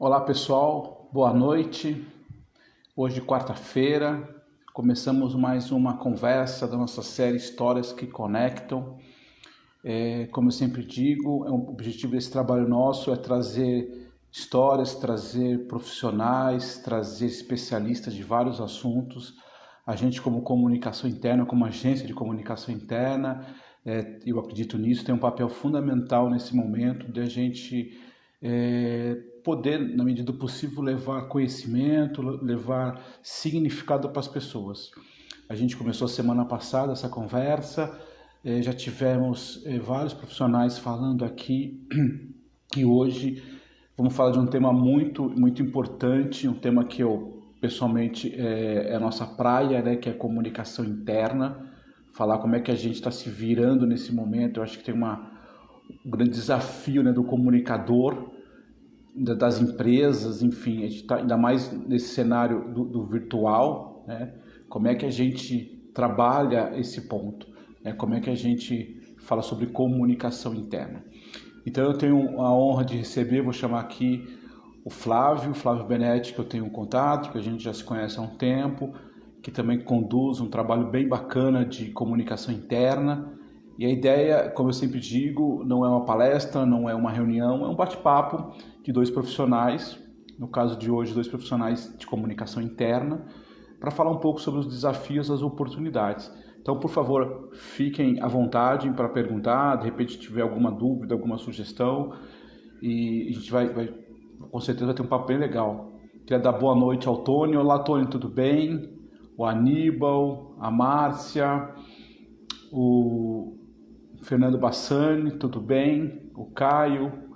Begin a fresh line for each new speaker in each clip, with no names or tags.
Olá pessoal, boa noite. Hoje, quarta-feira, começamos mais uma conversa da nossa série Histórias que Conectam. Como eu sempre digo, o objetivo desse trabalho nosso é trazer histórias, trazer profissionais, trazer especialistas de vários assuntos. A gente, como comunicação interna, como agência de comunicação interna, eu acredito nisso, tem um papel fundamental nesse momento de a gente poder, na medida do possível, levar conhecimento, levar significado para as pessoas. A gente começou a semana passada essa conversa, já tivemos vários profissionais falando aqui e hoje vamos falar de um tema muito importante, um tema que eu pessoalmente é a nossa praia, né, que é a comunicação interna, falar como é que a gente está se virando nesse momento. Eu acho que tem um grande desafio, né, do comunicador, das empresas, enfim, a gente está ainda mais nesse cenário do virtual, né? Como é que a gente trabalha esse ponto, né? Como é que a gente fala sobre comunicação interna. Então eu tenho a honra de receber, vou chamar aqui o Flávio Benetti, que eu tenho um contato, que a gente já se conhece há um tempo, que também conduz um trabalho bem bacana de comunicação interna. E a ideia, como eu sempre digo, não é uma palestra, não é uma reunião, é um bate-papo de dois profissionais, no caso de hoje, dois profissionais de comunicação interna, para falar um pouco sobre os desafios e as oportunidades. Então, por favor, fiquem à vontade para perguntar, de repente tiver alguma dúvida, alguma sugestão, e a gente vai com certeza vai ter um papo bem legal. Queria dar boa noite ao Tony. Olá, Tony, tudo bem? O Aníbal, a Márcia, o Fernando Bassani, tudo bem? O Caio,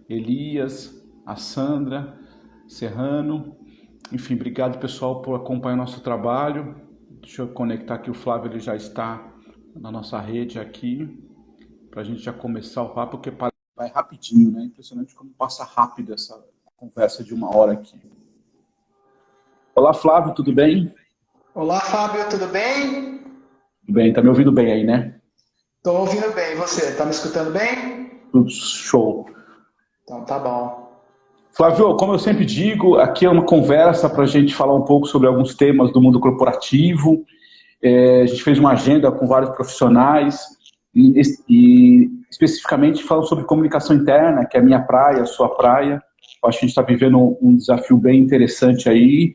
Elias, a Sandra Serrano. Enfim, obrigado pessoal por acompanhar nosso trabalho. Deixa eu conectar aqui o Flávio, ele já está na nossa rede aqui, para a gente já começar o papo, porque vai rapidinho, né? Impressionante como passa rápido essa conversa de uma hora aqui. Olá Flávio, tudo bem?
Olá, Fábio, tudo bem?
Tudo bem, tá me ouvindo bem aí, né?
Estou ouvindo bem. E você? Está me escutando bem?
Tudo show.
Então tá bom.
Flávio, como eu sempre digo, aqui é uma conversa para a gente falar um pouco sobre alguns temas do mundo corporativo. A gente fez uma agenda com vários profissionais e especificamente falando sobre comunicação interna, que é a minha praia, a sua praia. Eu acho que a gente está vivendo um desafio bem interessante aí.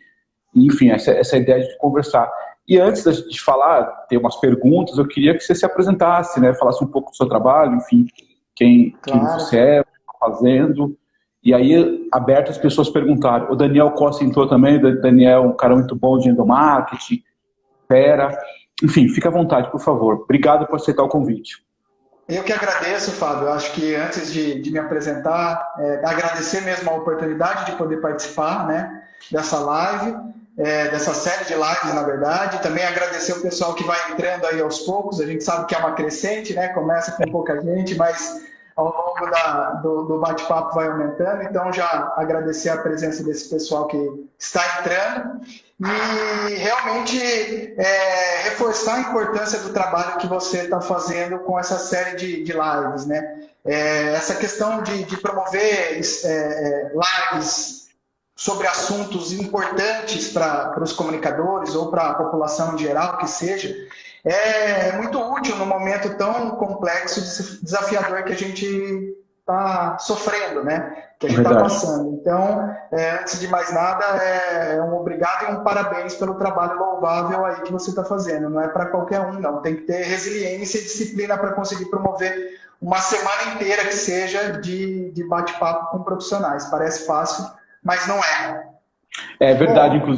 E, enfim, essa ideia de conversar. E antes da gente falar, ter umas perguntas, eu queria que você se apresentasse, né? Falasse um pouco do seu trabalho, enfim, quem você
Claro.
é, o que está fazendo. E aí, aberto, as pessoas perguntaram. O Daniel Costa entrou também. O Daniel é um cara muito bom de endomarketing, fera. Enfim, fica à vontade, por favor. Obrigado por aceitar o convite.
Eu que agradeço, Fábio. Eu acho que antes de me apresentar, agradecer mesmo a oportunidade de poder participar, né, dessa live, dessa série de lives, na verdade. Também agradecer o pessoal que vai entrando aí aos poucos. A gente sabe que é uma crescente, né? Começa com pouca gente, mas ao longo do bate-papo vai aumentando. Então, já agradecer a presença desse pessoal que está entrando. E realmente reforçar a importância do trabalho que você está fazendo com essa série de lives, né? Essa questão de promover lives sobre assuntos importantes para os comunicadores ou para a população em geral, que seja, é muito útil no momento tão complexo e desafiador que a gente está sofrendo, né? Que a
É
gente está
verdade.
passando. Então, antes de mais nada, um obrigado e um parabéns pelo trabalho louvável aí que você está fazendo. Não é para qualquer um, não. Tem que ter resiliência e disciplina para conseguir promover uma semana inteira que seja de bate-papo com profissionais. Parece fácil, mas não é.
É verdade,
Bom,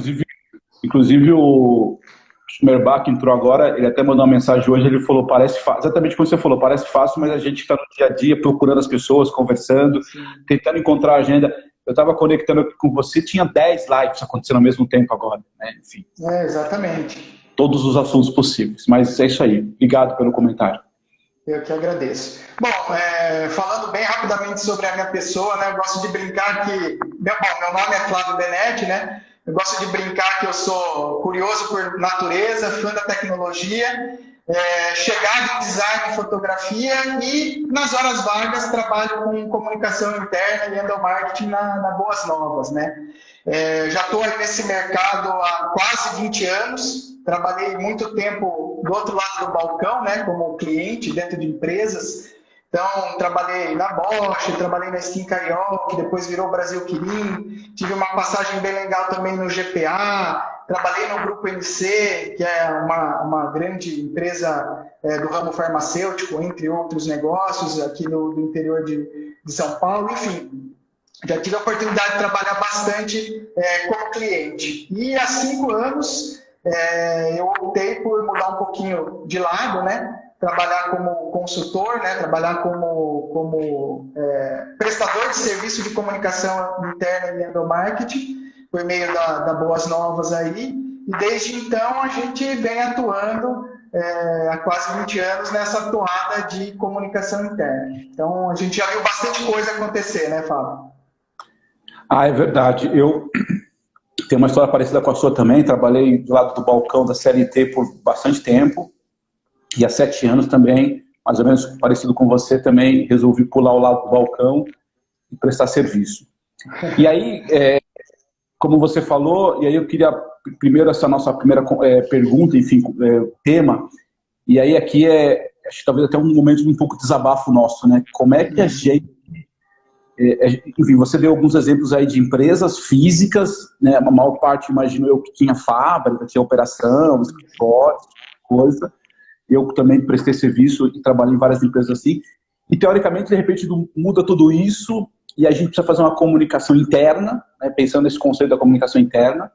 inclusive o Schmerbach entrou agora, ele até mandou uma mensagem hoje, ele falou, parece fácil, exatamente como você falou, parece fácil, mas a gente está no dia a dia procurando as pessoas, conversando,
sim,
tentando encontrar a agenda. Eu estava conectando aqui com você, tinha 10 lives acontecendo ao mesmo tempo agora, né? Enfim,
exatamente.
todos os assuntos possíveis, mas é isso aí. Obrigado pelo comentário.
Eu que agradeço. Bom, falando bem rapidamente sobre a minha pessoa, né, eu gosto de brincar que... meu nome é Flávio Benetti, né? Eu gosto de brincar que eu sou curioso por natureza, fã da tecnologia, chegado em design e fotografia, e nas horas vagas trabalho com comunicação interna e endomarketing na Boas Novas, né? Já estou aí nesse mercado há quase 20 anos, trabalhei muito tempo do outro lado do balcão, né, como cliente dentro de empresas. Então, trabalhei na Bosch, trabalhei na Skin Carioca, que depois virou Brasil Quirim, tive uma passagem bem legal também no GPA, trabalhei no Grupo NC, que é uma grande empresa do ramo farmacêutico, entre outros negócios, aqui no interior de São Paulo. Enfim, já tive a oportunidade de trabalhar bastante como cliente. E há 5 anos eu optei por mudar um pouquinho de lado, né? Trabalhar como consultor, né? Trabalhar como prestador de serviço de comunicação interna e endomarketing, por meio da Boas Novas aí. E desde então a gente vem atuando há quase 20 anos nessa toada de comunicação interna. Então a gente já viu bastante coisa acontecer, né, Fábio?
Ah, é verdade. Eu tenho uma história parecida com a sua também. Trabalhei do lado do balcão da CLT por bastante tempo. E há 7 anos também, mais ou menos parecido com você, também resolvi pular ao lado do balcão e prestar serviço. E aí, como você falou, e aí eu queria, primeiro, essa nossa primeira pergunta, enfim, tema, e aí aqui acho que talvez até um momento de um pouco de desabafo nosso, né? Como é que a gente... enfim, você deu alguns exemplos aí de empresas físicas, né? A maior parte, imagino eu, que tinha fábrica, tinha operação, escritório, coisa. Eu também prestei serviço e trabalhei em várias empresas assim. E, teoricamente, de repente, muda tudo isso e a gente precisa fazer uma comunicação interna, né, pensando nesse conceito da comunicação interna,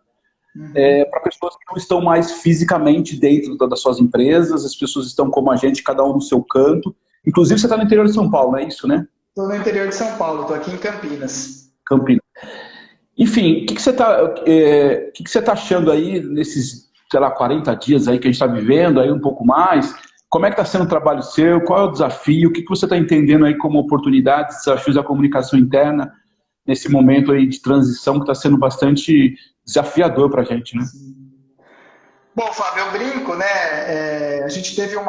para pessoas que não estão mais fisicamente dentro das suas empresas, as pessoas estão como a gente, cada um no seu canto. Inclusive, você está no interior de São Paulo, não é isso, né?
Estou no interior de São Paulo, estou aqui em Campinas.
Campinas. Enfim, o que você está achando aí nesses, sei lá, 40 dias aí que a gente está vivendo, aí um pouco mais? Como é que está sendo o trabalho seu? Qual é o desafio? O que você está entendendo aí como oportunidades, desafios da comunicação interna nesse momento aí de transição que está sendo bastante desafiador para a gente, né?
Bom, Fábio, eu brinco, né? A gente teve um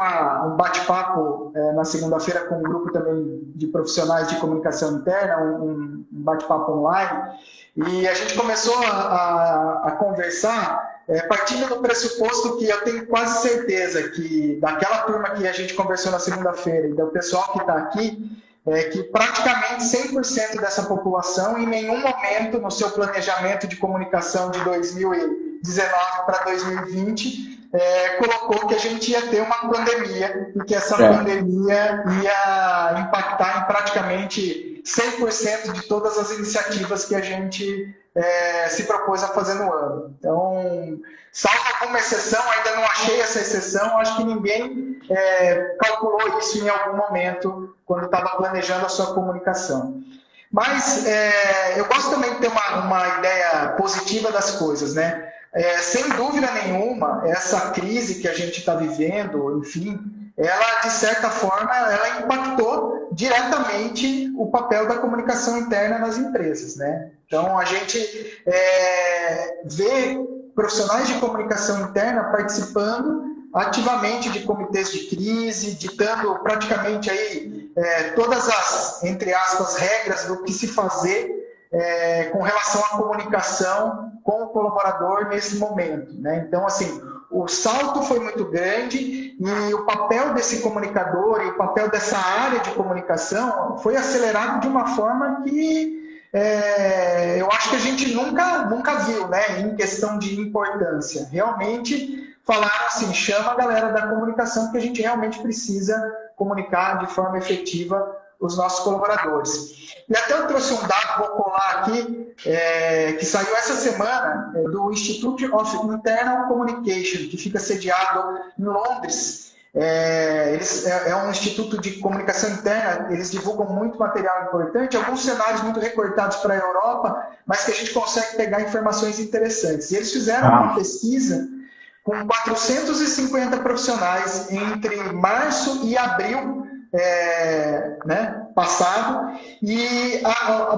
bate-papo na segunda-feira com um grupo também de profissionais de comunicação interna, um bate-papo online, e a gente começou a conversar partindo do pressuposto que eu tenho quase certeza que daquela turma que a gente conversou na segunda-feira e do pessoal que está aqui, que praticamente 100% dessa população, em nenhum momento no seu planejamento de comunicação de 2019 para 2020, colocou que a gente ia ter uma pandemia e que essa pandemia ia impactar em praticamente 100% de todas as iniciativas que a gente se propôs a fazer no ano. Então, salvo alguma exceção, ainda não achei essa exceção, acho que ninguém calculou isso em algum momento quando estava planejando a sua comunicação. Mas eu gosto também de ter uma ideia positiva das coisas, né? Sem dúvida nenhuma, essa crise que a gente está vivendo, enfim, ela, de certa forma, ela impactou diretamente o papel da comunicação interna nas empresas, né? Então, a gente vê profissionais de comunicação interna participando ativamente de comitês de crise, ditando praticamente aí todas as, entre aspas, regras do que se fazer com relação à comunicação com o colaborador nesse momento, né? Então, assim, o salto foi muito grande e o papel desse comunicador e o papel dessa área de comunicação foi acelerado de uma forma que eu acho que a gente nunca viu, né, em questão de importância. Realmente falaram assim, chama a galera da comunicação que a gente realmente precisa comunicar de forma efetiva os nossos colaboradores. E até eu trouxe um dado, vou colar aqui, que saiu essa semana do Institute of Internal Communication, que fica sediado em Londres. É um instituto de comunicação interna, eles divulgam muito material importante, alguns cenários muito recortados para a Europa, mas que a gente consegue pegar informações interessantes. E eles fizeram uma pesquisa com 450 profissionais entre março e abril passado, e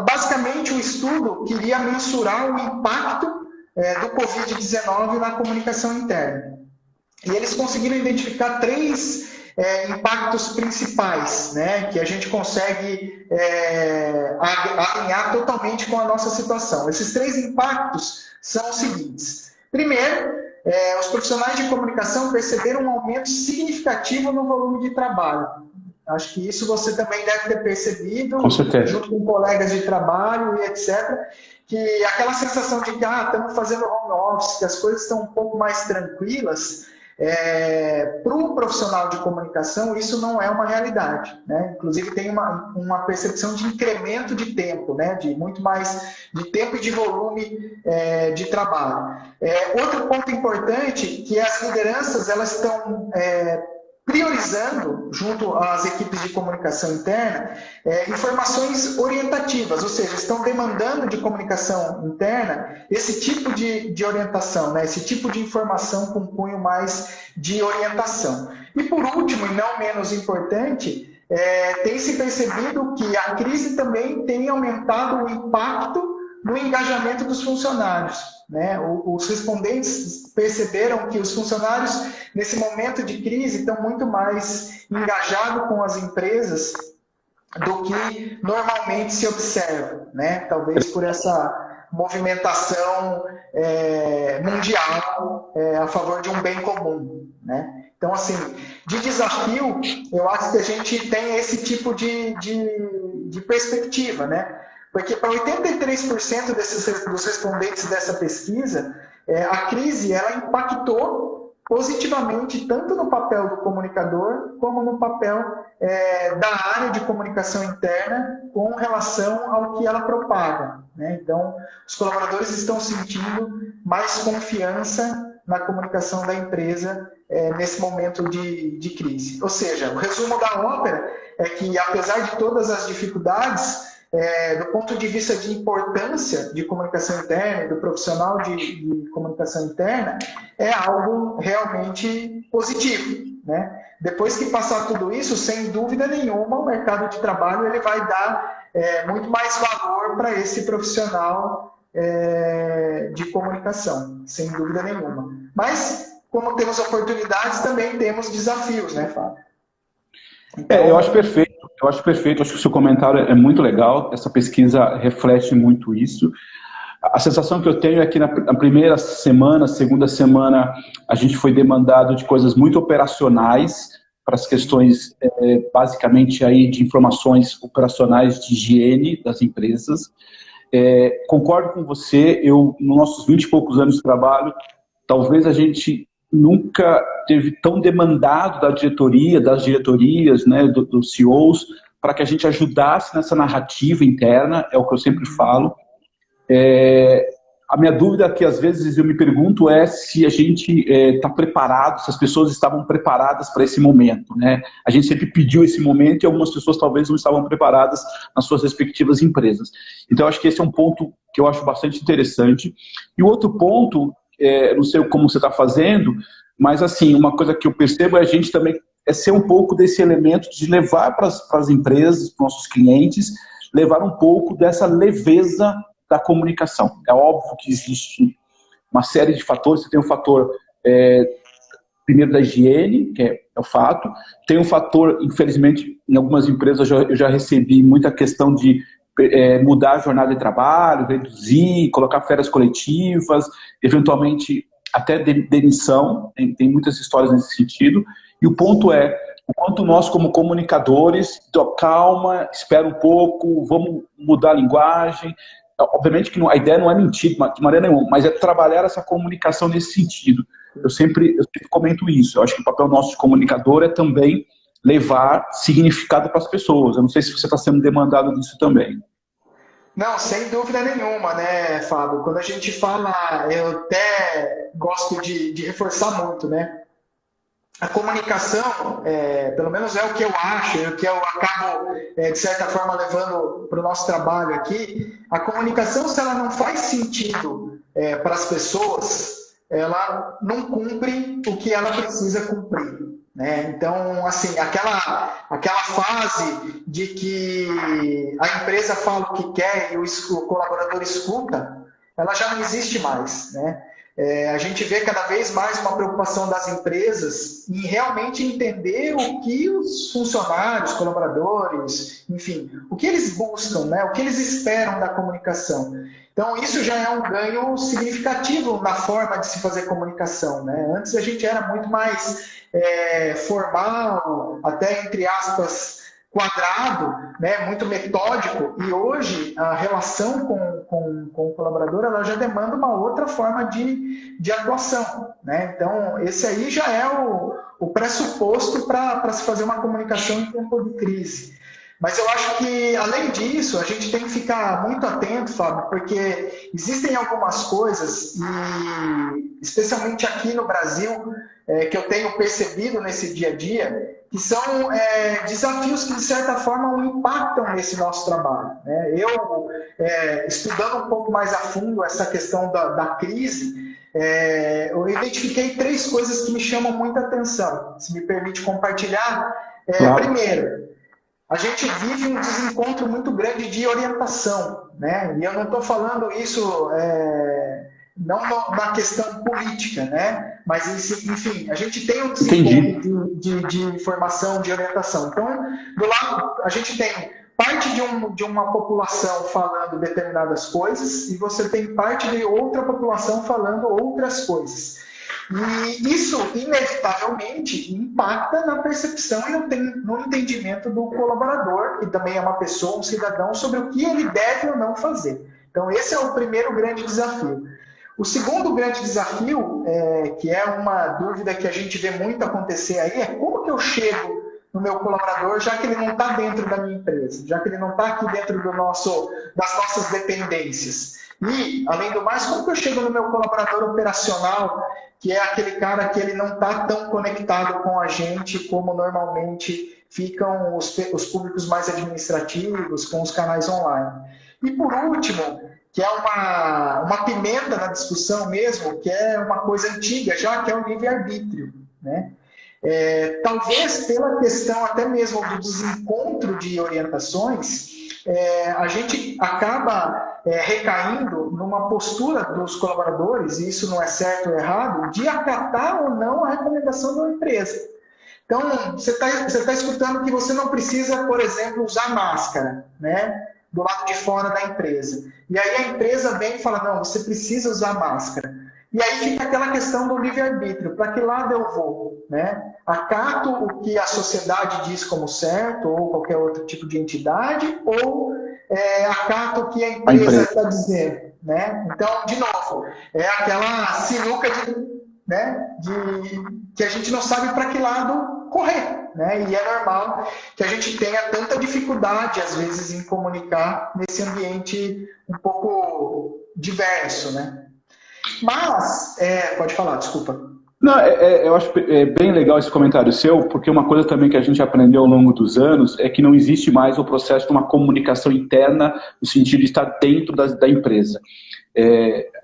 basicamente o estudo queria mensurar o impacto do Covid-19 na comunicação interna. E eles conseguiram identificar três impactos principais, né, que a gente consegue alinhar totalmente com a nossa situação. Esses três impactos são os seguintes. Primeiro, os profissionais de comunicação perceberam um aumento significativo no volume de trabalho. Acho que isso você também deve ter percebido, junto com colegas de trabalho e etc., que aquela sensação de que estamos fazendo home office, que as coisas estão um pouco mais tranquilas, para o profissional de comunicação isso não é uma realidade, né? Inclusive tem uma percepção de incremento de tempo, né? De muito mais de tempo e de volume de trabalho. Outro ponto importante que as lideranças elas estão priorizando, junto às equipes de comunicação interna, informações orientativas, ou seja, estão demandando de comunicação interna esse tipo de orientação, né? Esse tipo de informação com cunho mais de orientação. E por último, e não menos importante, tem se percebido que a crise também tem aumentado o impacto no engajamento dos funcionários, né? Os respondentes perceberam que os funcionários, nesse momento de crise, estão muito mais engajados com as empresas do que normalmente se observa, né? Talvez por essa movimentação mundial a favor de um bem comum, né? Então, assim, de desafio, eu acho que a gente tem esse tipo de perspectiva, né? Porque para 83% dos respondentes dessa pesquisa, a crise ela impactou positivamente tanto no papel do comunicador como no papel da área de comunicação interna com relação ao que ela propaga, né? Então, os colaboradores estão sentindo mais confiança na comunicação da empresa nesse momento de crise. Ou seja, o resumo da ópera é que, apesar de todas as dificuldades, do ponto de vista de importância de comunicação interna, do profissional de comunicação interna, é algo realmente positivo, né? Depois que passar tudo isso, sem dúvida nenhuma, o mercado de trabalho ele vai dar muito mais valor para esse profissional de comunicação, sem dúvida nenhuma. Mas, como temos oportunidades, também temos desafios, né, Fábio?
Então... eu acho perfeito. Acho que o seu comentário é muito legal. Essa pesquisa reflete muito isso. A sensação que eu tenho é que na primeira semana, segunda semana, a gente foi demandado de coisas muito operacionais para as questões, basicamente, aí de informações operacionais de higiene das empresas. Concordo com você, nos nossos 20 e poucos anos de trabalho, talvez a gente nunca teve tão demandado da diretoria, das diretorias, né, dos CEOs, para que a gente ajudasse nessa narrativa interna, é o que eu sempre falo. A minha dúvida que às vezes eu me pergunto é se a gente está preparado, se as pessoas estavam preparadas para esse momento, né? A gente sempre pediu esse momento e algumas pessoas talvez não estavam preparadas nas suas respectivas empresas. Então, acho que esse é um ponto que eu acho bastante interessante. E o outro ponto, não sei como você está fazendo, mas assim, uma coisa que eu percebo é a gente também ser um pouco desse elemento de levar para as empresas, para os nossos clientes, levar um pouco dessa leveza da comunicação. É óbvio que existe uma série de fatores. Você tem o fator, primeiro, da higiene, que é o fato. Tem um fator, infelizmente, em algumas empresas eu já recebi muita questão de mudar a jornada de trabalho, reduzir, colocar férias coletivas, eventualmente até demissão. Tem muitas histórias nesse sentido. E o ponto é, o quanto nós, como comunicadores, calma, espera um pouco, vamos mudar a linguagem. Obviamente que a ideia não é mentir de maneira nenhuma, mas é trabalhar essa comunicação nesse sentido. Eu sempre comento isso. Eu acho que o papel nosso de comunicador é também levar significado para as pessoas. Eu não sei se você está sendo demandado disso também.
Não, sem dúvida nenhuma, né, Fábio? Quando a gente fala, eu até gosto de reforçar muito, né? A comunicação, pelo menos é o que eu acho, é o que eu acabo, de certa forma, levando para o nosso trabalho aqui. A comunicação, se ela não faz sentido para as pessoas, ela não cumpre o que ela precisa cumprir, né? Então, assim, aquela fase de que a empresa fala o que quer e o colaborador escuta, ela já não existe mais, né? A gente vê cada vez mais uma preocupação das empresas em realmente entender o que os funcionários, colaboradores, enfim, o que eles buscam, né? O que eles esperam da comunicação. Então, isso já é um ganho significativo na forma de se fazer comunicação, né? Antes a gente era muito mais formal, até entre aspas, quadrado, né, muito metódico, e hoje a relação com o colaborador ela já demanda uma outra forma de atuação, né? Então, esse aí já é o pressuposto para se fazer uma comunicação em tempo de crise. Mas eu acho que, além disso, a gente tem que ficar muito atento, Fábio, porque existem algumas coisas, e especialmente aqui no Brasil, que eu tenho percebido nesse dia a dia, que são desafios que, de certa forma, impactam nesse nosso trabalho, né? Eu, estudando um pouco mais a fundo essa questão da crise, eu identifiquei 3 coisas que me chamam muita atenção. Se me permite compartilhar.
Claro.
Primeiro, a gente vive um desencontro muito grande de orientação, né? E eu não estou falando isso não na questão política, né? Mas, enfim, a gente tem um desencontro de informação, de orientação. Então, do lado, a gente tem parte de uma população falando determinadas coisas e você tem parte de outra população falando outras coisas. E isso, inevitavelmente, impacta na percepção e no entendimento do colaborador, que também é uma pessoa, um cidadão, sobre o que ele deve ou não fazer. Então, esse é o primeiro grande desafio. O segundo grande desafio, que é uma dúvida que a gente vê muito acontecer aí, é como que eu chego no meu colaborador, já que ele não está dentro da minha empresa, já que ele não está aqui dentro das nossas dependências. E, além do mais, como que eu chego no meu colaborador operacional, que é aquele cara que ele não está tão conectado com a gente como normalmente ficam os públicos mais administrativos, com os canais online. E, por último, que é uma pimenta na discussão mesmo, que é uma coisa antiga já, que é o livre-arbítrio, né? Talvez pela questão até mesmo do desencontro de orientações, a gente acaba recaindo numa postura dos colaboradores, e isso não é certo ou errado, de acatar ou não a recomendação da empresa. Então, você tá escutando que você não precisa, por exemplo, usar máscara, né, do lado de fora da empresa. E aí a empresa vem e fala, não, você precisa usar máscara. E aí fica aquela questão do livre-arbítrio, para que lado eu vou, né? Acato o que a sociedade diz como certo, ou qualquer outro tipo de entidade, ou acato o que a empresa está dizendo, né? Então, de novo, é aquela sinuca que a gente não sabe para que lado correr, né? E é normal que a gente tenha tanta dificuldade, às vezes, em comunicar nesse ambiente um pouco diverso, né? Mas, pode falar, desculpa.
Não, eu acho bem legal esse comentário seu, porque uma coisa também que a gente aprendeu ao longo dos anos é que não existe mais o processo de uma comunicação interna no sentido de estar dentro da empresa.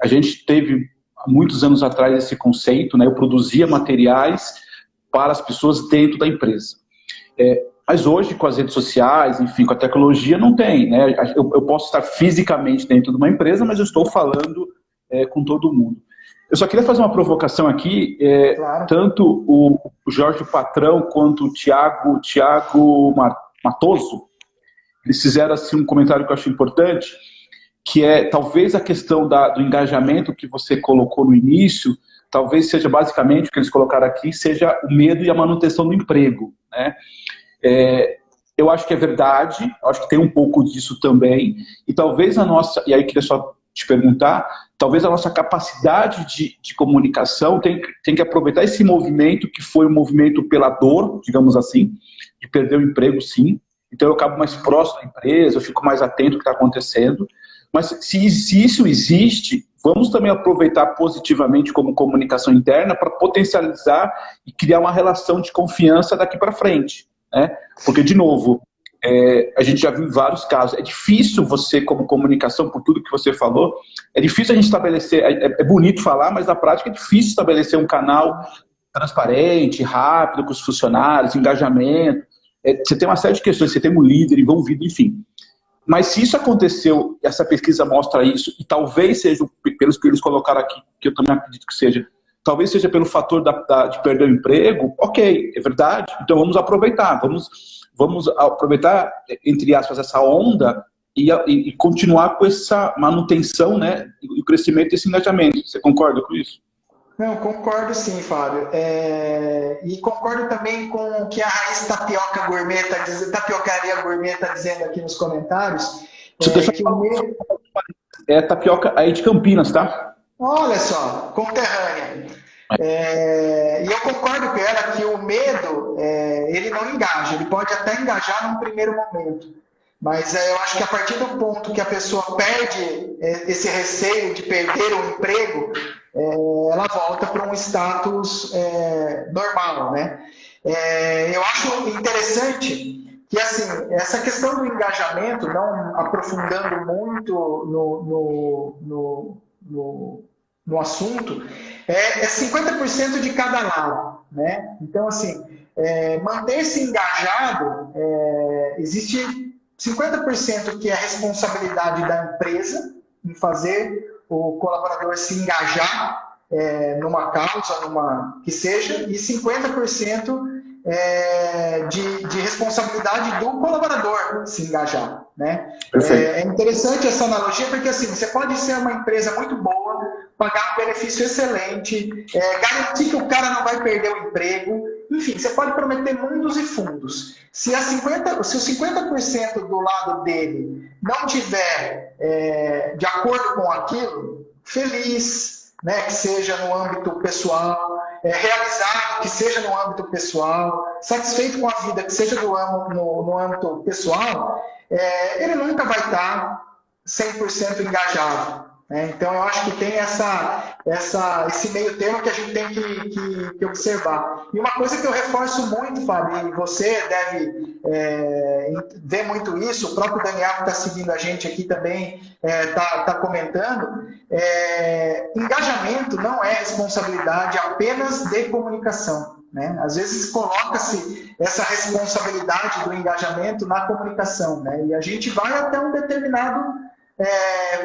A gente teve, há muitos anos atrás, esse conceito, né? Eu produzia materiais para as pessoas dentro da empresa. Mas hoje, com as redes sociais, enfim, com a tecnologia, não tem, né? Eu posso estar fisicamente dentro de uma empresa, mas eu estou falando com todo mundo. Eu só queria fazer uma provocação aqui, claro. Tanto o Jorge Patrão quanto o Thiago Matoso, eles fizeram assim, um comentário que eu acho importante, que talvez a questão do engajamento que você colocou no início, talvez seja basicamente o que eles colocaram aqui, seja o medo e a manutenção do emprego, né? Eu acho que é verdade, acho que tem um pouco disso também, e talvez e aí queria só te perguntar, talvez a nossa capacidade de comunicação tem que aproveitar esse movimento que foi um movimento pela dor, digamos assim, de perder o emprego, sim. Então eu acabo mais próximo da empresa, eu fico mais atento ao que está acontecendo. Mas se isso existe, vamos também aproveitar positivamente como comunicação interna para potencializar e criar uma relação de confiança daqui para frente, né? Porque, de novo, a gente já viu vários casos. É difícil você, como comunicação, por tudo que você falou, é difícil a gente estabelecer, é bonito falar, mas na prática é difícil estabelecer um canal transparente, rápido com os funcionários, engajamento. Você tem uma série de questões, você tem um líder envolvido, enfim. Mas se isso aconteceu, essa pesquisa mostra isso, e talvez seja, pelos que eles colocaram aqui, que eu também acredito que seja, talvez seja pelo fator de perder o emprego, ok, é verdade, então vamos aproveitar, vamos aproveitar, entre aspas, essa onda e continuar com essa manutenção, né, e o crescimento desse engajamento. Você concorda com isso?
Não, concordo sim, Fábio. E concordo também com o que a Raiz Tapioca Gourmet está dizendo, Tapiocaria Gourmet está dizendo aqui nos comentários. Que o medo...
É tapioca aí de Campinas, tá?
Olha só, conterrânea. E eu concordo com ela que o medo, ele não engaja, ele pode até engajar num primeiro momento. Mas eu acho que a partir do ponto que a pessoa perde esse receio de perder o emprego, ela volta para um status normal, né? Eu acho interessante que, assim, essa questão do engajamento, não aprofundando muito no assunto, é 50% de cada lado, né? Então, assim, manter-se engajado, existe 50% que é responsabilidade da empresa em fazer o colaborador se engajar numa causa, que seja, e 50% de responsabilidade do colaborador se engajar, né? É interessante essa analogia porque assim, você pode ser uma empresa muito boa, pagar um benefício excelente, garantir que o cara não vai perder o emprego, enfim, você pode prometer mundos e fundos. Se os 50% do lado dele não tiver de acordo com aquilo, feliz, né, que seja no âmbito pessoal, realizado, que seja no âmbito pessoal, satisfeito com a vida, que seja no âmbito pessoal, ele nunca vai estar 100% engajado. Então, eu acho que tem esse meio termo que a gente tem que observar. E uma coisa que eu reforço muito, Fábio, e você deve ver muito isso, o próprio Daniel que está seguindo a gente aqui também está comentando, engajamento não é responsabilidade apenas de comunicação. Né? Às vezes coloca-se essa responsabilidade do engajamento na comunicação, né? E a gente vai até um determinado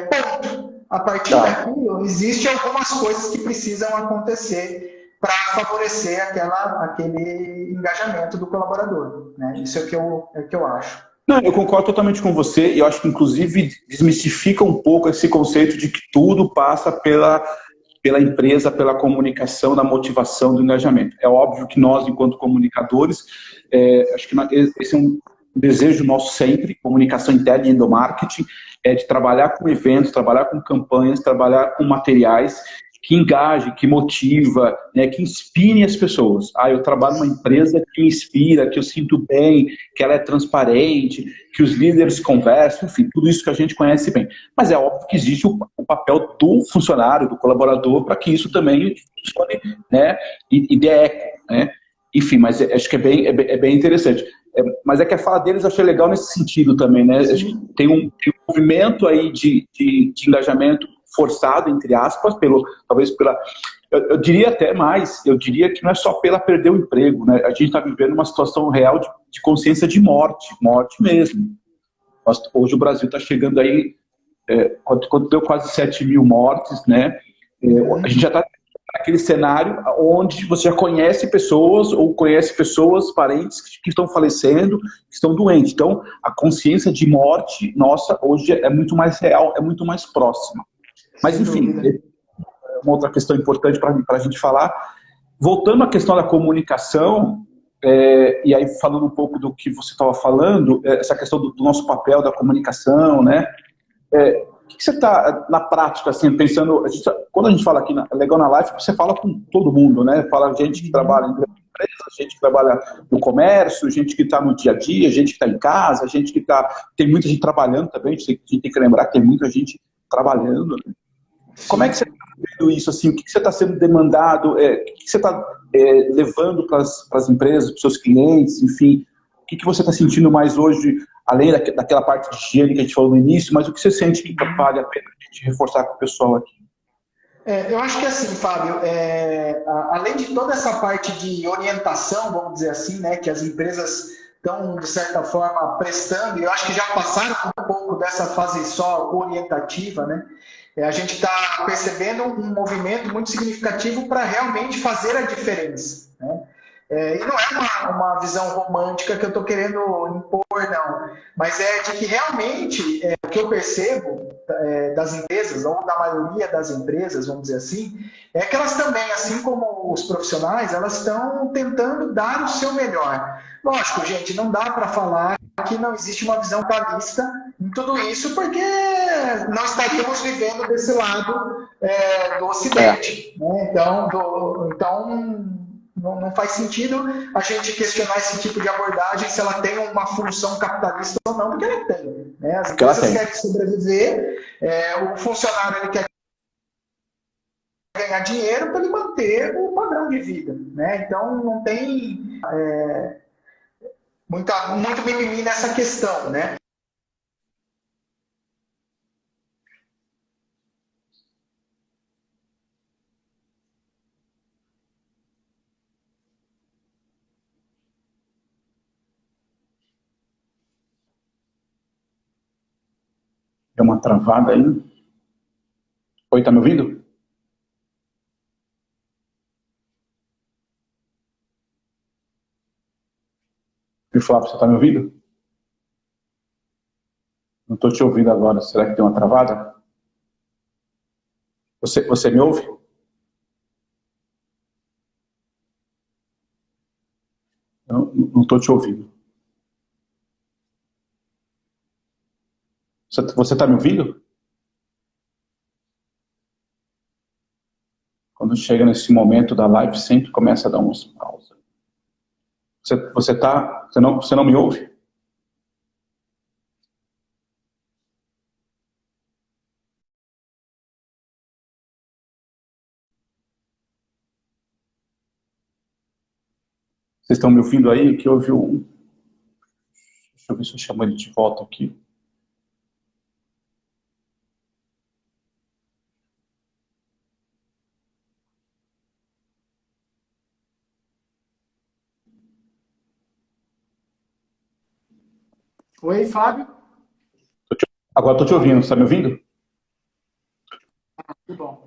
ponto. A partir daquilo, existem algumas coisas que precisam acontecer para favorecer aquele engajamento do colaborador. Né? Isso é o que eu acho.
Não, eu concordo totalmente com você e eu acho que, inclusive, desmistifica um pouco esse conceito de que tudo passa pela empresa, pela comunicação, da motivação, do engajamento. É óbvio que nós, enquanto comunicadores, acho que esse é um desejo nosso sempre, comunicação interna e endomarketing, de trabalhar com eventos, trabalhar com campanhas, trabalhar com materiais que engajem, que motiva, né, que inspirem as pessoas. Eu trabalho numa empresa que inspira, que eu sinto bem, que ela é transparente, que os líderes conversam, enfim, tudo isso que a gente conhece bem. Mas é óbvio que existe o papel do funcionário, do colaborador, para que isso também funcione, né, e dê eco, né? Enfim, mas acho que é bem interessante. Mas é que a fala deles eu achei legal nesse sentido também, né? Acho que tem um movimento aí de engajamento forçado, entre aspas, talvez pela... Eu diria até mais, eu diria que não é só pela perder o emprego, né? A gente está vivendo uma situação real de consciência de morte mesmo. Hoje o Brasil está chegando aí, quando deu quase 7 mil mortes, né? A gente já está naquele cenário onde você já conhece pessoas ou conhece pessoas, parentes que estão falecendo, que estão doentes. Então, a consciência de morte, nossa, hoje é muito mais real, é muito mais próxima. Mas, enfim, uma outra questão importante para a gente falar. Voltando à questão da comunicação, e aí falando um pouco do que você estava falando, essa questão do nosso papel da comunicação, né? O que você está, na prática, assim, pensando... Quando a gente fala aqui na Legal na Life, você fala com todo mundo, né? Fala gente que trabalha em empresa, gente que trabalha no comércio, gente que está no dia a dia, gente que está em casa, gente que está... Tem muita gente trabalhando também, a gente tem que lembrar que tem muita gente trabalhando. Né? Como é que você está vendo isso? Assim, o que você está sendo demandado? O que você está levando para as empresas, para os seus clientes, enfim? O que você está sentindo mais hoje, além daquela parte de higiene que a gente falou no início, mas o que você sente que vale a pena a gente reforçar com o pessoal aqui?
Eu acho que assim, Fábio, além de toda essa parte de orientação, vamos dizer assim, né, que as empresas estão, de certa forma, prestando, e eu acho que já passaram um pouco dessa fase só orientativa, né? A gente está percebendo um movimento muito significativo para realmente fazer a diferença, né? E não é uma visão romântica que eu estou querendo impor, não. Mas é de que realmente o que eu percebo das empresas, ou da maioria das empresas, vamos dizer assim, é que elas também, assim como os profissionais, elas estão tentando dar o seu melhor. Lógico, gente, não dá para falar que não existe uma visão realista em tudo isso, porque não estaríamos vivendo desse lado do Ocidente, né? Então não faz sentido a gente questionar esse tipo de abordagem se ela tem uma função capitalista ou não, porque ela tem, né? As empresas querem sobreviver, o funcionário ele quer ganhar dinheiro para ele manter o padrão de vida, né? Então não tem muito mimimi nessa questão, né?
Deu uma travada aí. Oi, tá me ouvindo? E Flávio, você tá me ouvindo? Não estou te ouvindo agora. Será que deu uma travada? Você me ouve? Eu não estou te ouvindo. Você está me ouvindo? Quando chega nesse momento da live, sempre começa a dar umas pausas. Você não me ouve? Vocês estão me ouvindo aí? Que houve um... Deixa eu ver se eu chamo ele de volta aqui.
Oi, Fábio?
Agora estou te ouvindo. Você está me ouvindo?
Muito bom.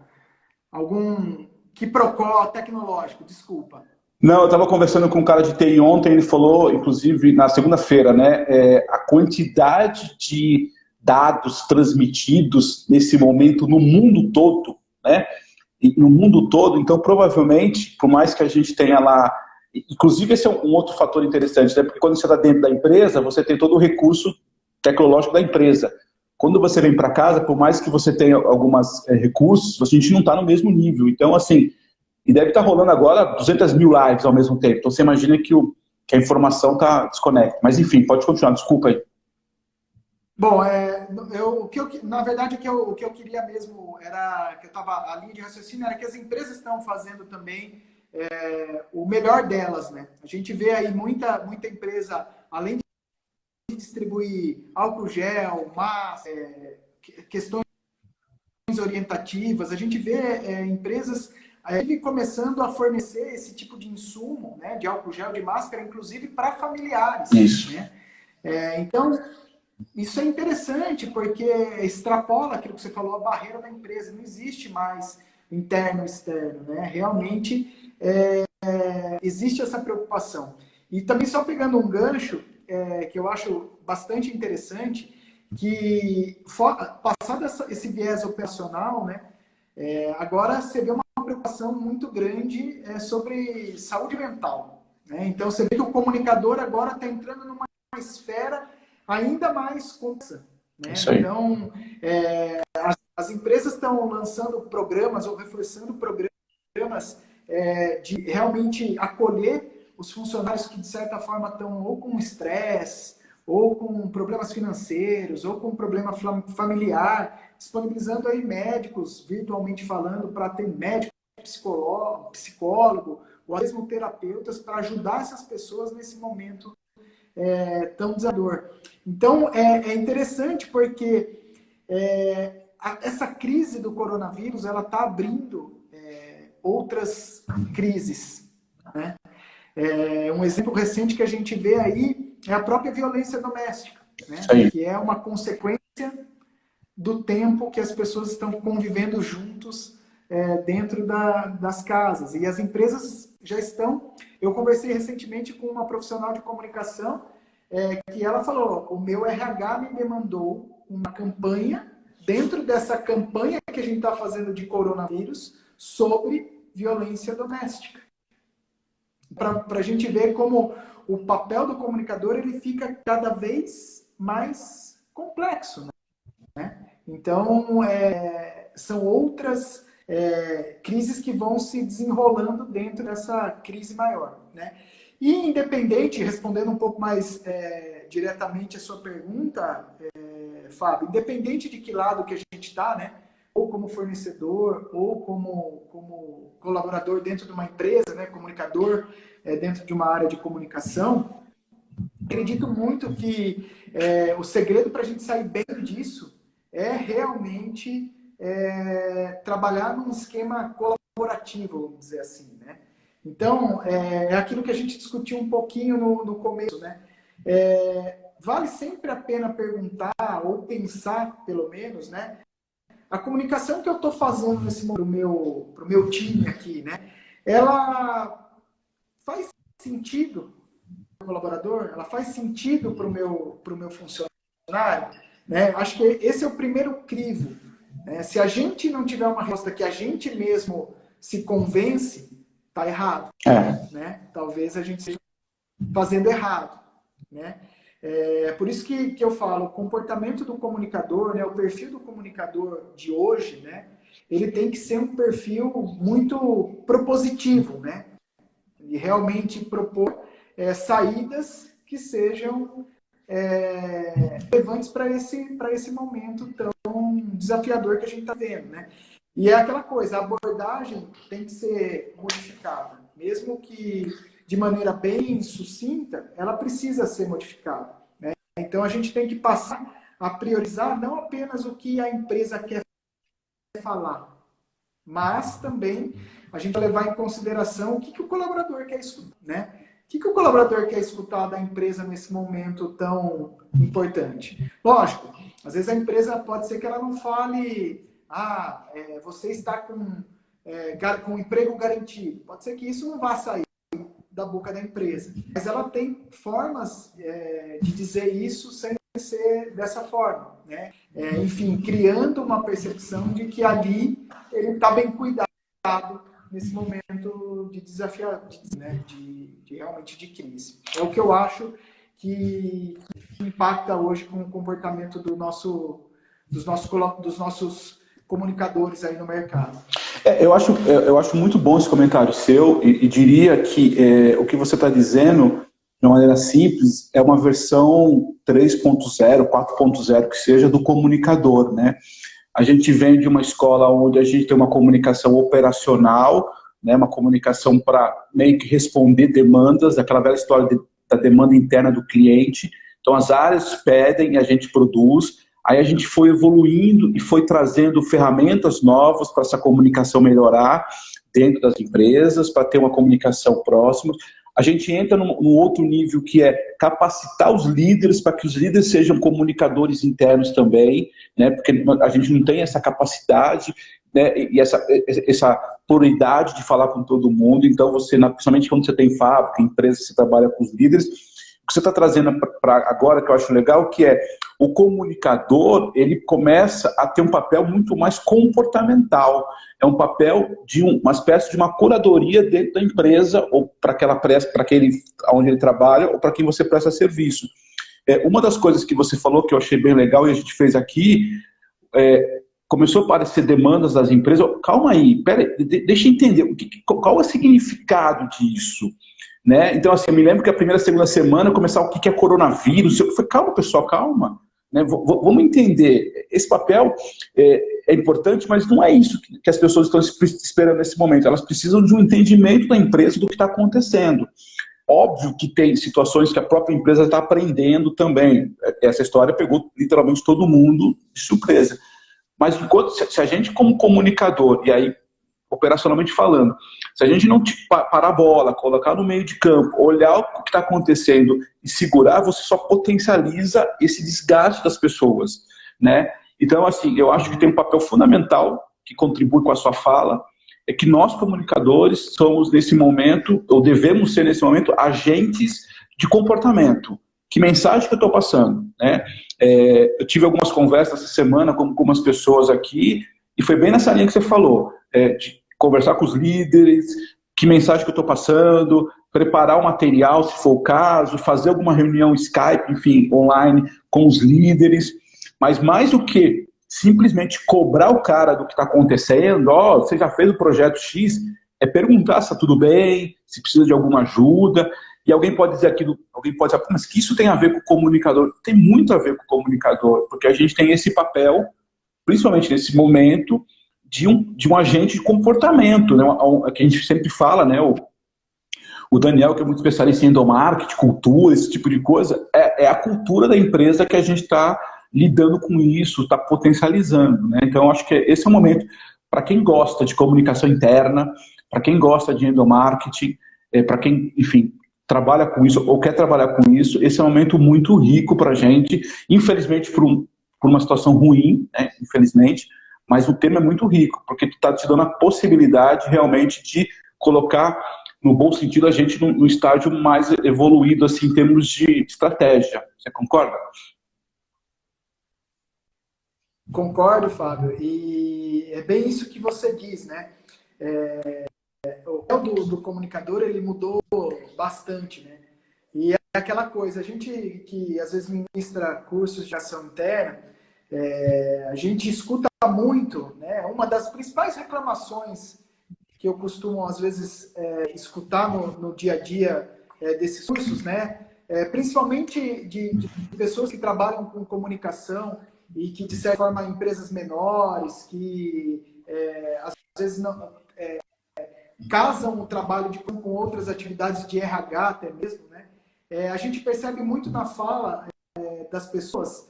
Algum quiprocó tecnológico, desculpa.
Não, eu estava conversando com um cara de TI ontem, ele falou, inclusive na segunda-feira, né, a quantidade de dados transmitidos nesse momento no mundo todo, né, e no mundo todo, então provavelmente, por mais que a gente tenha lá, inclusive esse é um outro fator interessante, né, porque quando você está dentro da empresa, você tem todo o recurso tecnológico da empresa. Quando você vem para casa, por mais que você tenha alguns recursos, a gente não está no mesmo nível, então assim, e deve estar rolando agora 200 mil lives ao mesmo tempo. Então você imagina que a informação está desconectada. Mas enfim, pode continuar, desculpa aí.
Bom, na verdade o que eu queria mesmo era, que eu estava, a linha de raciocínio era que as empresas estão fazendo também o melhor delas, né? A gente vê aí muita empresa, além de distribuir álcool gel, máscara, questões orientativas, a gente vê empresas começando a fornecer esse tipo de insumo, né, de álcool gel, de máscara, inclusive para familiares.
Isso.
Né? Então, isso é interessante, porque extrapola aquilo que você falou, a barreira da empresa. Não existe mais interno e externo. Né? Realmente, existe essa preocupação. E também, só pegando um gancho, que eu acho bastante interessante, que, passado esse viés operacional, né, agora você vê uma preocupação muito grande sobre saúde mental. Né? Então, você vê que o comunicador agora está entrando numa esfera ainda mais complexa. Né? Então, as empresas estão lançando programas ou reforçando programas de realmente acolher os funcionários que, de certa forma, estão ou com estresse, ou com problemas financeiros, ou com problema familiar, disponibilizando aí médicos, virtualmente falando, para ter médico, psicólogo, ou mesmo terapeutas, para ajudar essas pessoas nesse momento tão desafiador. Então, é interessante porque essa crise do coronavírus, ela está abrindo outras crises. Né? Um exemplo recente que a gente vê aí é a própria violência doméstica, né? Que é uma consequência do tempo que as pessoas estão convivendo juntos dentro das casas. E as empresas já estão... Eu conversei recentemente com uma profissional de comunicação que ela falou, o meu RH me demandou uma campanha, dentro dessa campanha que a gente está fazendo de coronavírus, sobre violência doméstica. Para a gente ver como o papel do comunicador ele fica cada vez mais complexo, né? Então, são outras crises que vão se desenrolando dentro dessa crise maior, né? E independente, respondendo um pouco mais diretamente a sua pergunta, Fábio, independente de que lado que a gente está, né? Ou como fornecedor, ou como colaborador dentro de uma empresa, né? Comunicador dentro de uma área de comunicação, acredito muito que o segredo para a gente sair bem disso é realmente trabalhar num esquema colaborativo, vamos dizer assim, né? Então, é aquilo que a gente discutiu um pouquinho no começo, né? Vale sempre a pena perguntar ou pensar, pelo menos, né? A comunicação que eu estou fazendo nesse momento pro meu time aqui, né? Ela faz sentido para o colaborador? Ela faz sentido para o meu funcionário? Né? Acho que esse é o primeiro crivo. Né? Se a gente não tiver uma resposta que a gente mesmo se convence, está errado. Né? Talvez a gente esteja fazendo errado. Né? Por isso que eu falo, o comportamento do comunicador, né? O perfil do comunicador de hoje, né? Ele tem que ser um perfil muito propositivo, né? E realmente propor saídas que sejam relevantes para esse momento tão desafiador que a gente está vendo, né? E é aquela coisa, a abordagem tem que ser modificada. Mesmo que de maneira bem sucinta, ela precisa ser modificada, né? Então a gente tem que passar a priorizar não apenas o que a empresa quer falar, mas também a gente vai levar em consideração o que o colaborador quer escutar, né? O que o colaborador quer escutar da empresa nesse momento tão importante? Lógico, às vezes a empresa pode ser que ela não fale você está com emprego garantido. Pode ser que isso não vá sair da boca da empresa. Mas ela tem formas de dizer isso sem ser dessa forma, né? Enfim, criando uma percepção de que ali ele está bem cuidado nesse momento de desafio, né? de realmente de crise. É o que eu acho que impacta hoje com o comportamento dos nossos comunicadores aí no mercado.
Eu acho muito bom esse comentário seu e diria que o que você está dizendo, de uma maneira simples, é uma versão 3.0, 4.0 que seja do comunicador, né? A gente vem de uma escola onde a gente tem uma comunicação operacional, né, uma comunicação para meio que responder demandas, aquela velha história da demanda interna do cliente. Então as áreas pedem e a gente produz. Aí a gente foi evoluindo e foi trazendo ferramentas novas para essa comunicação melhorar dentro das empresas, para ter uma comunicação próxima. A gente entra num outro nível que é capacitar os líderes para que os líderes sejam comunicadores internos também, né? Porque a gente não tem essa capacidade, né? E essa prioridade de falar com todo mundo. Então, principalmente quando você tem fábrica, empresa, você trabalha com os líderes, o que você está trazendo para agora, que eu acho legal, que é o comunicador, ele começa a ter um papel muito mais comportamental. É um papel de uma espécie de uma curadoria dentro da empresa, ou para aquele onde ele trabalha, ou para quem você presta serviço. Uma das coisas que você falou, que eu achei bem legal, e a gente fez aqui, começou a aparecer demandas das empresas. Calma aí, deixa eu entender, qual é o significado disso? Né? Então, assim, eu me lembro que a primeira, segunda semana começava o que é coronavírus. Eu falei, calma, pessoal, calma. Né? Vamos entender. Esse papel é importante, mas não é isso que as pessoas estão esperando nesse momento. Elas precisam de um entendimento da empresa do que está acontecendo. Óbvio que tem situações que a própria empresa está aprendendo também. Essa história pegou literalmente todo mundo de surpresa. Mas se a gente, como comunicador, e aí operacionalmente falando. Se a gente não parar a bola, colocar no meio de campo, olhar o que está acontecendo e segurar, você só potencializa esse desgaste das pessoas, né? Então, assim, eu acho que tem um papel fundamental que contribui com a sua fala, é que nós, comunicadores, somos nesse momento, ou devemos ser nesse momento, agentes de comportamento. Que mensagem que eu estou passando, né? Eu tive algumas conversas essa semana com algumas pessoas aqui, e foi bem nessa linha que você falou, de conversar com os líderes, que mensagem que eu estou passando, preparar o material, se for o caso, fazer alguma reunião Skype, enfim, online, com os líderes, mas mais do que simplesmente cobrar o cara do que está acontecendo, você já fez o projeto X, é perguntar se está tudo bem, se precisa de alguma ajuda. E alguém pode dizer aquilo, alguém pode dizer, mas que isso tem a ver com o comunicador? Tem muito a ver com o comunicador, porque a gente tem esse papel, principalmente nesse momento, de um agente de comportamento, né? Que a gente sempre fala, né? O Daniel, que é muito especialista em endomarketing, cultura, esse tipo de coisa, é a cultura da empresa que a gente está lidando com isso, está potencializando, né? Então, acho que esse é o momento para quem gosta de comunicação interna, para quem gosta de endomarketing, para quem, enfim, trabalha com isso ou quer trabalhar com isso, esse é um momento muito rico para a gente, infelizmente por uma situação ruim, né, infelizmente, mas o tema é muito rico, porque está te dando a possibilidade realmente de colocar, no bom sentido, a gente no estágio mais evoluído assim, em termos de estratégia. Você concorda?
Concordo, Fábio, e é bem isso que você diz, né? O papel do comunicador, ele mudou bastante, né? E é aquela coisa, a gente que às vezes ministra cursos de ação interna, a gente escuta muito, né? Uma das principais reclamações que eu costumo às vezes escutar no dia a dia desses cursos, né? Principalmente de pessoas que trabalham com comunicação e que, de certa forma, empresas menores, que às vezes não casam o trabalho com outras atividades de RH até mesmo, né? A gente percebe muito na fala das pessoas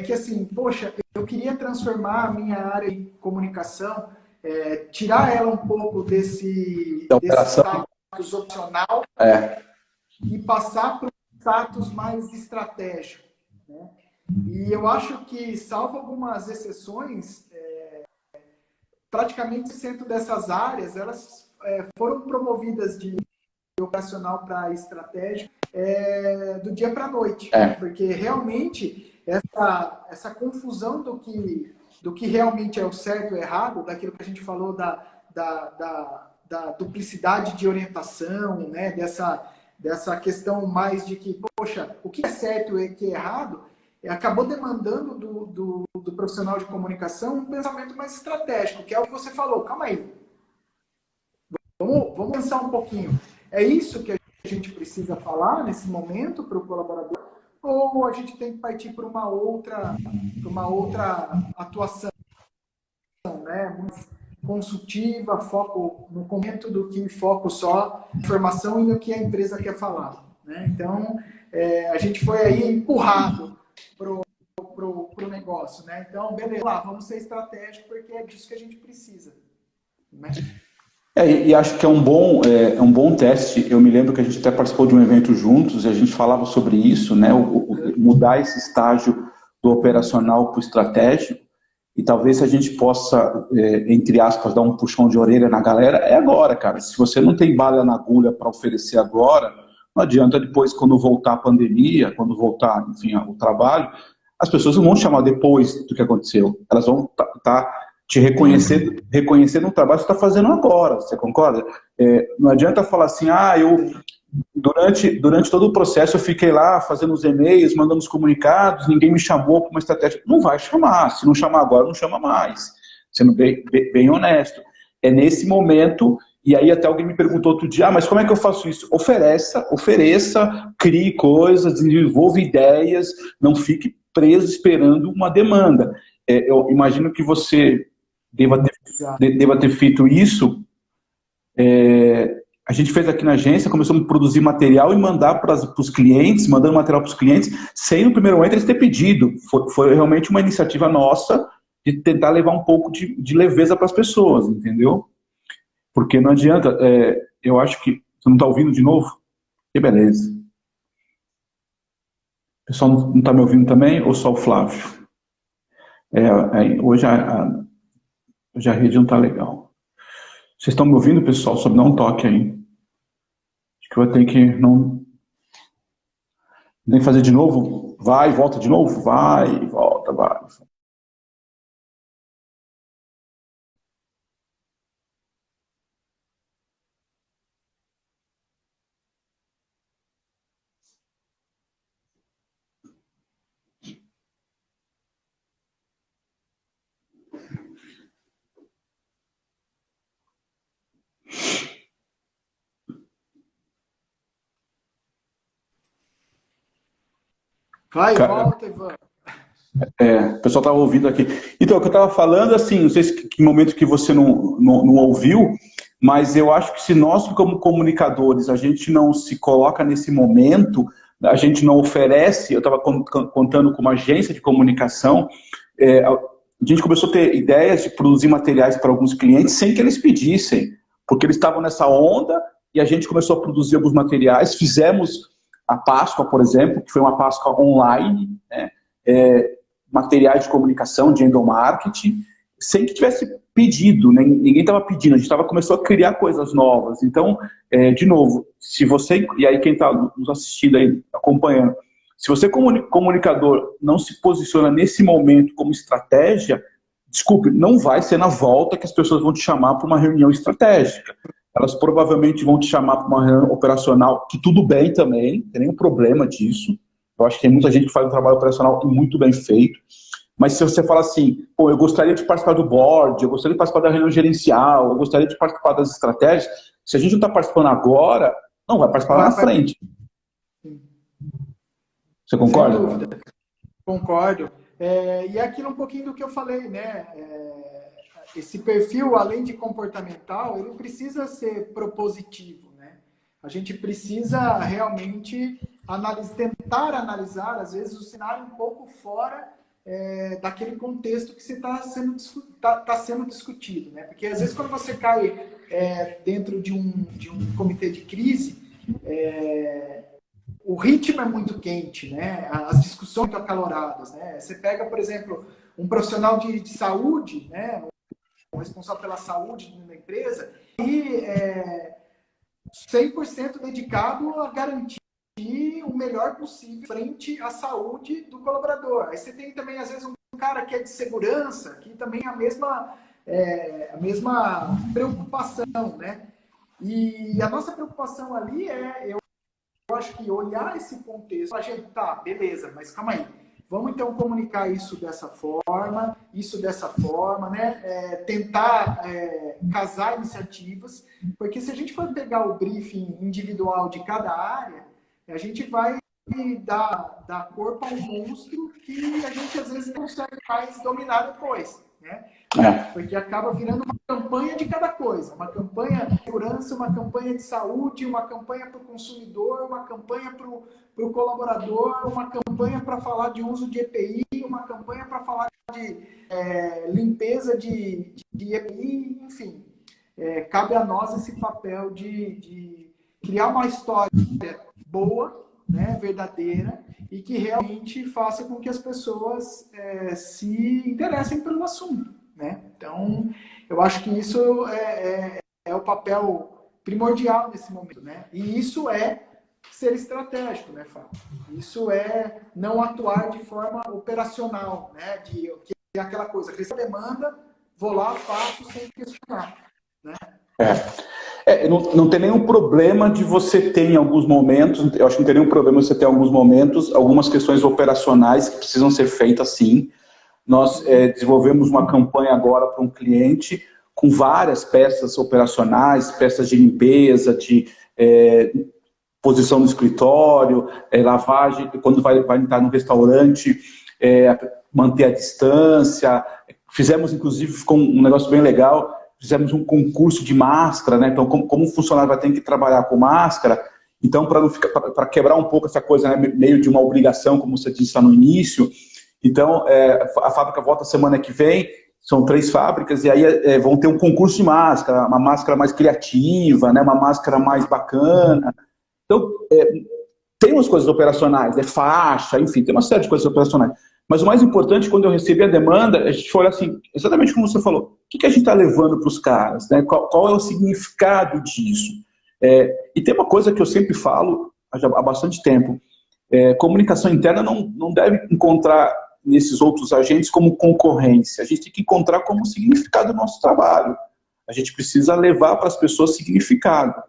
que, assim, poxa, eu queria transformar a minha área em comunicação, tirar ela um pouco desse status opcional e passar para um status mais estratégico, né? E eu acho que, salvo algumas exceções, praticamente 100% dessas áreas, elas foram promovidas de operacional para estratégico do dia para a noite. Porque realmente essa confusão do que realmente é o certo e o errado, daquilo que a gente falou da duplicidade de orientação, né? dessa questão mais de que, poxa, o que é certo e o que é errado, acabou demandando do profissional de comunicação um pensamento mais estratégico, que é o que você falou. Calma aí. Vamos pensar um pouquinho. É isso que a gente precisa falar nesse momento para o colaborador? Ou a gente tem que partir para uma outra atuação, né? Consultiva, foco no momento do que foco só informação e no que a empresa quer falar, né? Então, a gente foi aí empurrado pro negócio, né? Então, beleza, vamos ser estratégicos porque é disso que a gente precisa, né?
E acho que é um bom teste. Eu me lembro que a gente até participou de um evento juntos e a gente falava sobre isso, né? Mudar esse estágio do operacional para o estratégico, e talvez a gente possa, entre aspas, dar um puxão de orelha na galera, agora, cara. Se você não tem bala na agulha para oferecer agora, não adianta depois, quando voltar a pandemia, quando voltar, enfim, o trabalho, as pessoas não vão chamar depois do que aconteceu. Elas vão estar te reconhecendo o trabalho que você está fazendo agora, você concorda? Não adianta falar assim, durante todo o processo eu fiquei lá fazendo os e-mails, mandando os comunicados, ninguém me chamou para uma estratégia. Não vai chamar, se não chamar agora, não chama mais. Sendo bem honesto. É nesse momento, e aí até alguém me perguntou outro dia, mas como é que eu faço isso? Ofereça, crie coisas, desenvolva ideias, não fique preso esperando uma demanda. Eu imagino que você deva ter feito isso. A gente fez aqui na agência, começamos a produzir material e mandar para os clientes, mandando material para os clientes, sem no primeiro momento eles ter pedido. Foi realmente uma iniciativa nossa de tentar levar um pouco de leveza para as pessoas, entendeu? Porque não adianta, eu acho que você não está ouvindo de novo? Que beleza. O pessoal não está me ouvindo também ou só o Flávio? Hoje a rede não está legal. Vocês estão me ouvindo, pessoal? Só me dá um toque aí. Acho que eu vou ter que não... Nem fazer de novo? Vai, volta de novo? Vai, volta, vai.
Vai, volta, Ivan.
O pessoal estava ouvindo aqui. Então, o que eu estava falando, assim, não sei se que momento que você não ouviu, mas eu acho que se nós, como comunicadores, a gente não se coloca nesse momento, a gente não oferece, eu estava contando com uma agência de comunicação, a gente começou a ter ideias de produzir materiais para alguns clientes sem que eles pedissem, porque eles estavam nessa onda e a gente começou a produzir alguns materiais, fizemos a Páscoa, por exemplo, que foi uma Páscoa online, né? Materiais de comunicação, de endomarketing, sem que tivesse pedido, né? Ninguém estava pedindo, a gente começou a criar coisas novas. Então, de novo, se você, e aí quem está nos assistindo aí, acompanhando, se você comunicador não se posiciona nesse momento como estratégia, desculpe, não vai ser na volta que as pessoas vão te chamar para uma reunião estratégica. Elas provavelmente vão te chamar para uma reunião operacional, que tudo bem também, não tem nenhum problema disso. Eu acho que tem muita gente que faz um trabalho operacional muito bem feito. Mas se você fala assim, pô, eu gostaria de participar do board, eu gostaria de participar da reunião gerencial, eu gostaria de participar das estratégias, se a gente não está participando agora, não vai participar lá na frente. Você concorda?
Sem dúvida. Concordo. E aquilo um pouquinho do que eu falei, né? Esse perfil, além de comportamental, ele precisa ser propositivo, né? A gente precisa realmente tentar analisar, às vezes, o cenário um pouco fora daquele contexto que está sendo discutido, né? Porque, às vezes, quando você cai dentro de um comitê de crise, o ritmo é muito quente, né? As discussões muito acaloradas, né? Você pega, por exemplo, um profissional de saúde, né? O responsável pela saúde da empresa, e 100% dedicado a garantir o melhor possível frente à saúde do colaborador. Aí você tem também, às vezes, um cara que é de segurança, que também é a mesma preocupação, né? E a nossa preocupação ali eu acho que olhar esse contexto, a gente, tá, beleza, mas calma aí. Vamos, então, comunicar isso dessa forma, né? Tentar casar iniciativas, porque se a gente for pegar o briefing individual de cada área, a gente vai dar corpo a um monstro que a gente, às vezes, não consegue mais dominar depois, né? Porque acaba virando uma campanha de cada coisa. Uma campanha de segurança, uma campanha de saúde, uma campanha para o consumidor, uma campanha para o colaborador, uma campanha para falar de uso de EPI, uma campanha para falar de limpeza de EPI, enfim. Cabe a nós esse papel de criar uma história boa, né, verdadeira, e que realmente faça com que as pessoas se interessem pelo assunto, né? Então, eu acho que isso é o papel primordial nesse momento, né? E isso é ser estratégico, né, Fábio? Isso é não atuar de forma operacional, né? Que é aquela coisa, recebo demanda, vou lá, faço sem questionar, né?
Não tem nenhum problema de você ter em alguns momentos, eu acho que não tem nenhum problema você ter em alguns momentos, algumas questões operacionais que precisam ser feitas sim. Nós desenvolvemos uma campanha agora para um cliente com várias peças operacionais, peças de limpeza, de posição no escritório, lavagem, quando vai entrar no restaurante, manter a distância. Fizemos, inclusive, ficou um negócio bem legal, fizemos um concurso de máscara, né? Então, como um funcionário vai ter que trabalhar com máscara, então, para quebrar um pouco essa coisa, né? Meio de uma obrigação, como você disse lá no início, então, a fábrica volta semana que vem, são 3 fábricas, e aí vão ter um concurso de máscara, uma máscara mais criativa, né, uma máscara mais bacana. Então, tem umas coisas operacionais, faixa, enfim, tem uma série de coisas operacionais. Mas o mais importante, quando eu recebi a demanda, a gente foi olhar assim, exatamente como você falou, o que a gente está levando para os caras, né? Qual é o significado disso? E tem uma coisa que eu sempre falo há bastante tempo, comunicação interna não deve encontrar nesses outros agentes como concorrência, a gente tem que encontrar como significado do nosso trabalho. A gente precisa levar para as pessoas significado.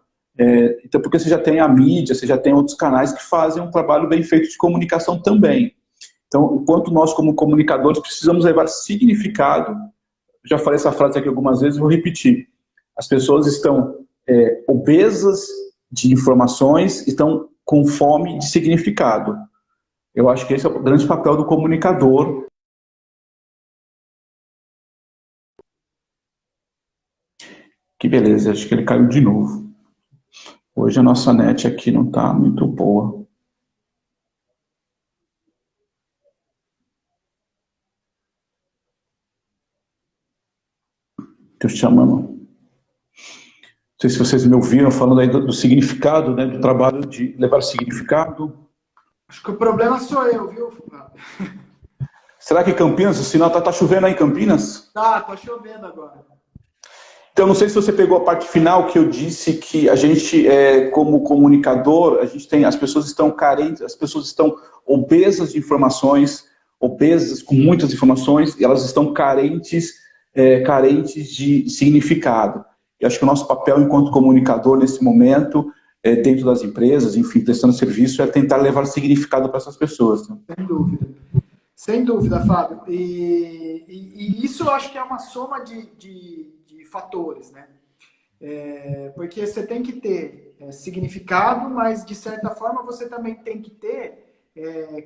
Então, porque você já tem a mídia, você já tem outros canais que fazem um trabalho bem feito de comunicação também. Então, enquanto nós, como comunicadores, precisamos levar significado, já falei essa frase aqui algumas vezes, vou repetir. As pessoas estão obesas de informações, estão com fome de significado. Eu acho que esse é o grande papel do comunicador. Que beleza, acho que ele caiu de novo. Hoje a nossa net aqui não está muito boa. Estou chamando. Não sei se vocês me ouviram falando aí do significado, né, do trabalho de levar significado.
Acho que o problema sou eu, viu, Fábio?
Será que Campinas, o sinal tá chovendo aí em Campinas?
Tá chovendo agora.
Então, não sei se você pegou a parte final que eu disse que a gente, como comunicador, as pessoas estão carentes, as pessoas estão obesas de informações, obesas com muitas informações, e elas estão carentes de significado. Eu acho que o nosso papel enquanto comunicador nesse momento, dentro das empresas, enfim, prestando serviço, é tentar levar significado para essas pessoas. Né?
Sem dúvida, Fábio. E isso eu acho que é uma soma de fatores, né? Porque você tem que ter significado, mas de certa forma você também tem que ter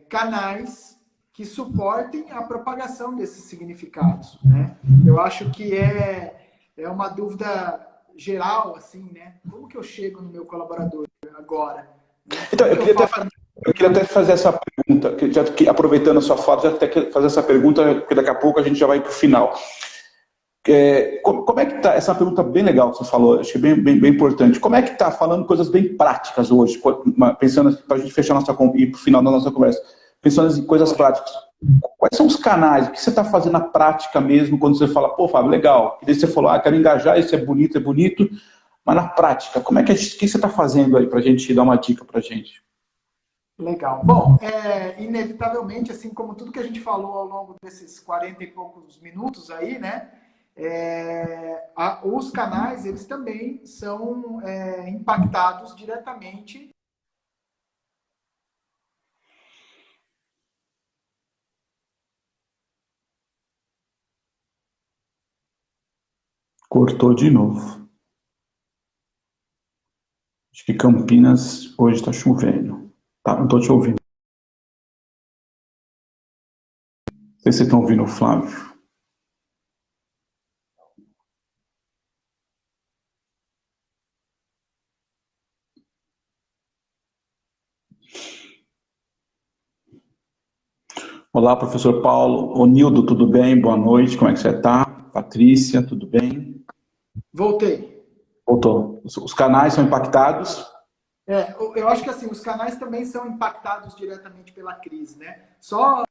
canais que suportem a propagação desses significados, né? Eu acho que é uma dúvida geral, assim, né? Como que eu chego no meu colaborador agora? Né?
Então, eu queria até fazer essa pergunta, aproveitando a sua fala, já até fazer essa pergunta, porque daqui a pouco a gente já vai para o final. Como é que está? Essa é uma pergunta bem legal que você falou, acho que é bem importante. Como é que está, falando coisas bem práticas hoje, pensando para a gente fechar e ir para o final da nossa conversa, pensando em coisas práticas. Quais são os canais? O que você está fazendo na prática mesmo quando você fala, pô, Fábio, legal. E daí você falou, quero engajar, isso é bonito, mas na prática, como é que você está fazendo aí para a gente dar uma dica para a gente?
Legal. Bom, inevitavelmente, assim como tudo que a gente falou ao longo desses 40 e poucos minutos aí, né? Os canais, eles também são impactados diretamente.
Cortou de novo. Acho que Campinas hoje está chovendo. Tá, não estou te ouvindo. Não sei se vocês estão ouvindo o Flávio. Olá, professor Paulo. Ô, Nildo, tudo bem? Boa noite, como é que você está? Patrícia, tudo bem?
Voltei.
Voltou. Os canais são impactados?
Eu acho que assim, os canais também são impactados diretamente pela crise, né? Só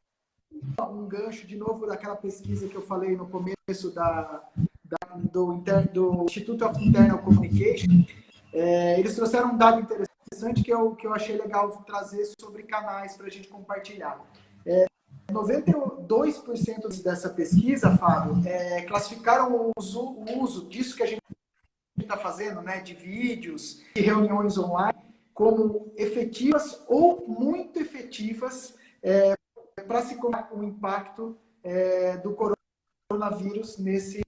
um gancho de novo daquela pesquisa que eu falei no começo do Institute of Internal Communication. Eles trouxeram um dado interessante que eu achei legal trazer sobre canais para a gente compartilhar. 92% dessa pesquisa, Fábio, classificaram o uso disso que a gente está fazendo, né, de vídeos e reuniões online, como efetivas ou muito efetivas para se combater o impacto do coronavírus nesse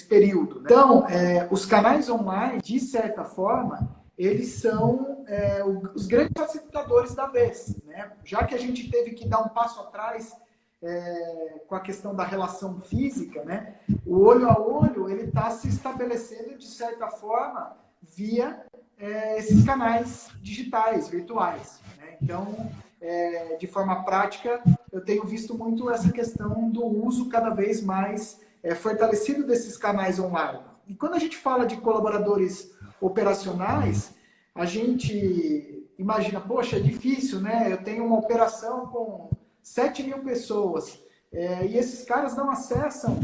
período. Né? Então, os canais online, de certa forma, eles são os grandes facilitadores da vez. Né? Já que a gente teve que dar um passo atrás com a questão da relação física, né? O olho a olho ele está se estabelecendo, de certa forma, via esses canais digitais, virtuais. Né? Então, de forma prática, eu tenho visto muito essa questão do uso cada vez mais fortalecido desses canais online. E quando a gente fala de colaboradores operacionais, a gente imagina, poxa, é difícil, né? Eu tenho uma operação com 7.000 pessoas, e esses caras não acessam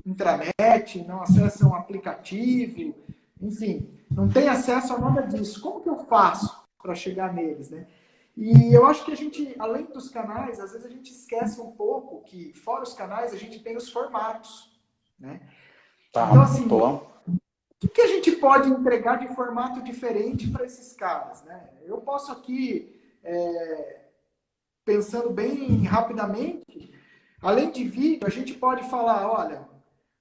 intranet, não acessam aplicativo, enfim, não tem acesso a nada disso. Como que eu faço para chegar neles, né? E eu acho que a gente, além dos canais, às vezes a gente esquece um pouco que, fora os canais, a gente tem os formatos, né?
Tá,
então, assim,
bom.
o que a gente pode entregar de formato diferente para esses caras, né? Eu posso aqui, pensando bem rapidamente, além de vídeo, a gente pode falar, olha,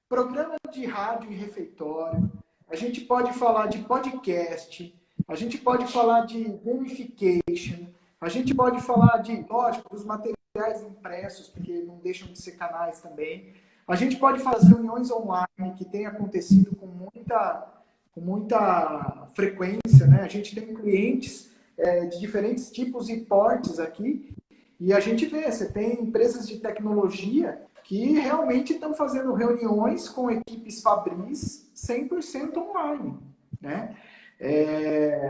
programa de rádio e refeitório, a gente pode falar de podcast, a gente pode falar de gamification, a gente pode falar de, lógico, dos materiais impressos, porque não deixam de ser canais também. A gente pode fazer reuniões online, que tem acontecido com muita frequência, né? A gente tem clientes de diferentes tipos e portes aqui, e a gente vê, você tem empresas de tecnologia que realmente estão fazendo reuniões com equipes Fabris 100% online, né?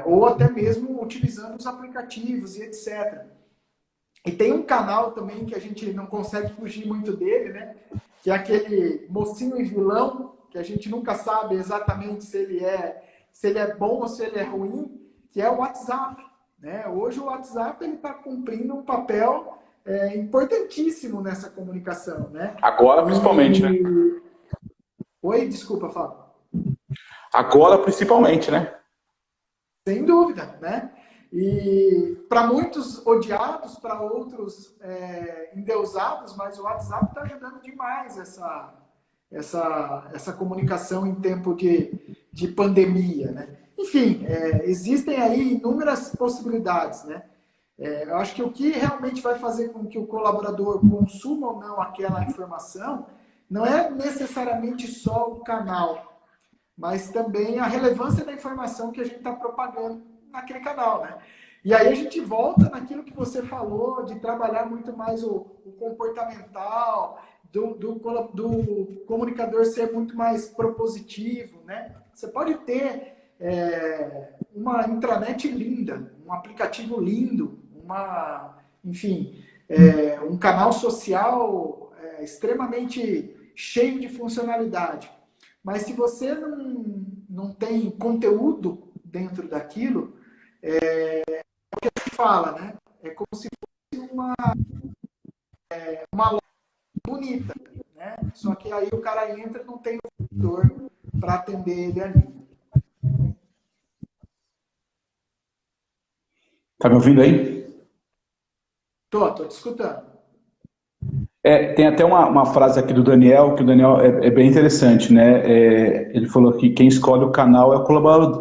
Ou até mesmo utilizando os aplicativos e etc. E tem um canal também que a gente não consegue fugir muito dele, né? Que é aquele mocinho e vilão, que a gente nunca sabe exatamente se ele é bom ou se ele é ruim, que é o WhatsApp, né? Hoje o WhatsApp está cumprindo um papel importantíssimo nessa comunicação, né?
Agora, principalmente, né?
Oi, desculpa, Fábio.
Agora, principalmente, né?
Sem dúvida, né? E para muitos odiados, para outros endeusados, mas o WhatsApp está ajudando demais essa comunicação em tempo de pandemia, né? Enfim, existem aí inúmeras possibilidades, né? Eu acho que o que realmente vai fazer com que o colaborador consuma ou não aquela informação não é necessariamente só o canal, mas também a relevância da informação que a gente está propagando naquele canal, né? E aí a gente volta naquilo que você falou, de trabalhar muito mais o comportamental, do comunicador ser muito mais propositivo, né? Você pode ter uma intranet linda, um aplicativo lindo, enfim, um canal social extremamente cheio de funcionalidade. Mas se você não tem conteúdo dentro daquilo, o que a gente fala, né? É como se fosse uma loja bonita, né? Só que aí o cara entra e não tem um vendedor para atender ele ali.
Tá me ouvindo aí?
Tô te escutando.
Tem até uma frase aqui do Daniel, que o Daniel é bem interessante, né? Ele falou que quem escolhe o canal é o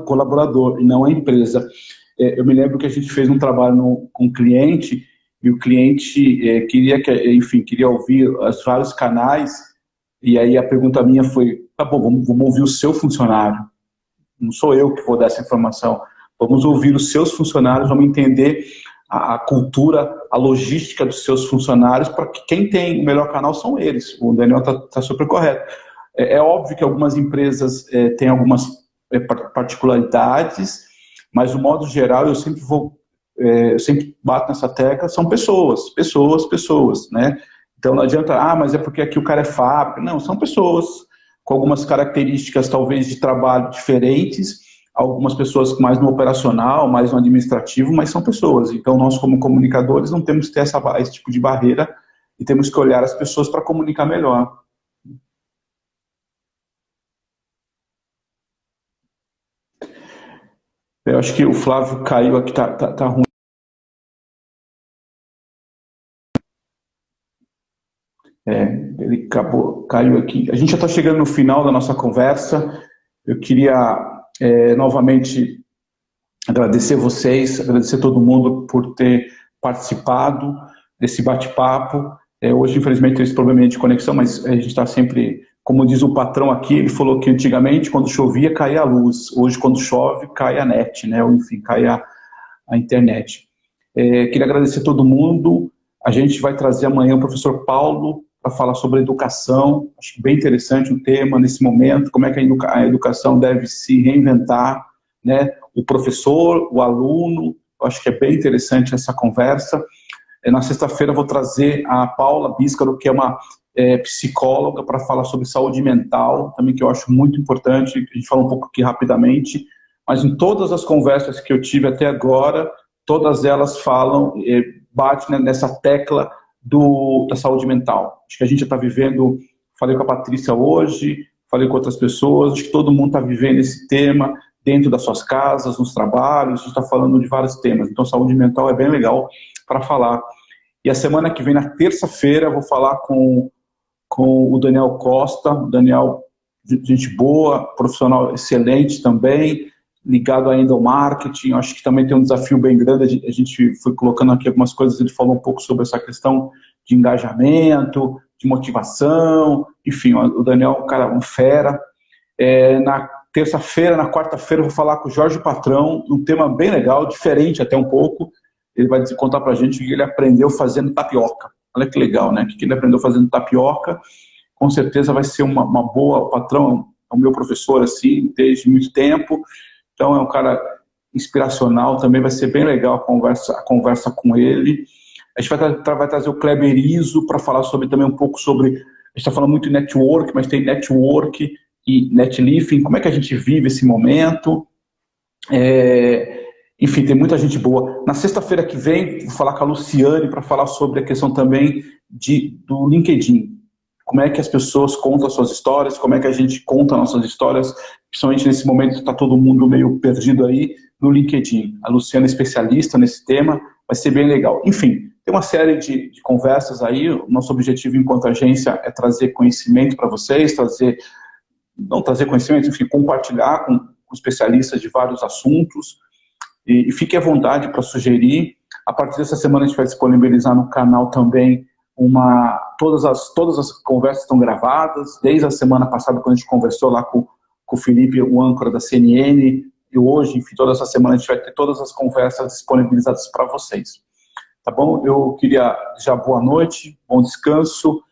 colaborador e não a empresa. Eu me lembro que a gente fez um trabalho com um cliente e o cliente queria ouvir os vários canais, e aí a pergunta minha foi, tá bom, vamos ouvir o seu funcionário. Não sou eu que vou dar essa informação. Vamos ouvir os seus funcionários, vamos entender a cultura, a logística dos seus funcionários, para que quem tem o melhor canal são eles. O Daniel está super correto. É óbvio que algumas empresas têm algumas particularidades, mas, no modo geral, eu sempre bato nessa tecla, são pessoas, né? Então, não adianta, mas é porque aqui o cara é fábrica. Não, são pessoas com algumas características, talvez, de trabalho diferentes, algumas pessoas mais no operacional, mais no administrativo, mas são pessoas. Então, nós, como comunicadores, não temos que ter esse tipo de barreira e temos que olhar as pessoas para comunicar melhor. Eu acho que o Flávio caiu aqui, tá ruim. Ele caiu aqui. A gente já está chegando no final da nossa conversa. Eu queria novamente agradecer vocês, agradecer todo mundo por ter participado desse bate-papo. Hoje, infelizmente, tem esse probleminha de conexão, mas a gente está sempre, como diz o patrão aqui, ele falou que antigamente, quando chovia, caía a luz. Hoje, quando chove, cai a net, né? Ou, enfim, cai a internet. Queria agradecer todo mundo. A gente vai trazer amanhã o professor Paulo para falar sobre educação. Acho bem interessante o tema nesse momento, como é que a educação deve se reinventar, né? O professor, o aluno, acho que é bem interessante essa conversa. Na sexta-feira eu vou trazer a Paula Bíscaro, que é uma psicóloga, para falar sobre saúde mental, também que eu acho muito importante. A gente fala um pouco aqui rapidamente, mas em todas as conversas que eu tive até agora, todas elas falam, batem nessa tecla da saúde mental. Acho que a gente já está vivendo, falei com a Patrícia hoje, falei com outras pessoas, acho que todo mundo está vivendo esse tema dentro das suas casas, nos trabalhos, a gente está falando de vários temas. Então, saúde mental é bem legal para falar. E a semana que vem, na terça-feira, eu vou falar com o Daniel Costa. O Daniel, gente boa, profissional excelente também, ligado ainda ao marketing. Acho que também tem um desafio bem grande. A gente foi colocando aqui algumas coisas, ele falou um pouco sobre essa questão de engajamento, de motivação, enfim, o Daniel é um cara, um fera. Na terça-feira, na quarta-feira, eu vou falar com o Jorge Patrão, um tema bem legal, diferente até um pouco. Ele vai contar pra gente o que ele aprendeu fazendo tapioca. Olha que legal, né? O que ele aprendeu fazendo tapioca. Com certeza vai ser uma boa. O Patrão é o meu professor, assim, desde muito tempo. Então, é um cara inspiracional, também vai ser bem legal a conversa com ele. A gente vai trazer o Kleber Iso para falar também um pouco sobre... A gente está falando muito de network, mas tem network e netlifting, como é que a gente vive esse momento. Enfim, tem muita gente boa. Na sexta-feira que vem, vou falar com a Luciane para falar sobre a questão também do LinkedIn. Como é que as pessoas contam as suas histórias, como é que a gente conta nossas histórias, principalmente nesse momento que está todo mundo meio perdido aí no LinkedIn. A Luciana é especialista nesse tema, vai ser bem legal. Enfim, tem uma série de conversas aí. O nosso objetivo enquanto agência é trazer conhecimento para vocês, não trazer conhecimento, enfim, compartilhar com especialistas de vários assuntos. E fique à vontade para sugerir. A partir dessa semana a gente vai disponibilizar no canal também todas as conversas estão gravadas, desde a semana passada, quando a gente conversou lá com o Felipe, o âncora da CNN, e hoje, enfim, toda essa semana a gente vai ter todas as conversas disponibilizadas para vocês. Tá bom? Eu queria já boa noite, bom descanso,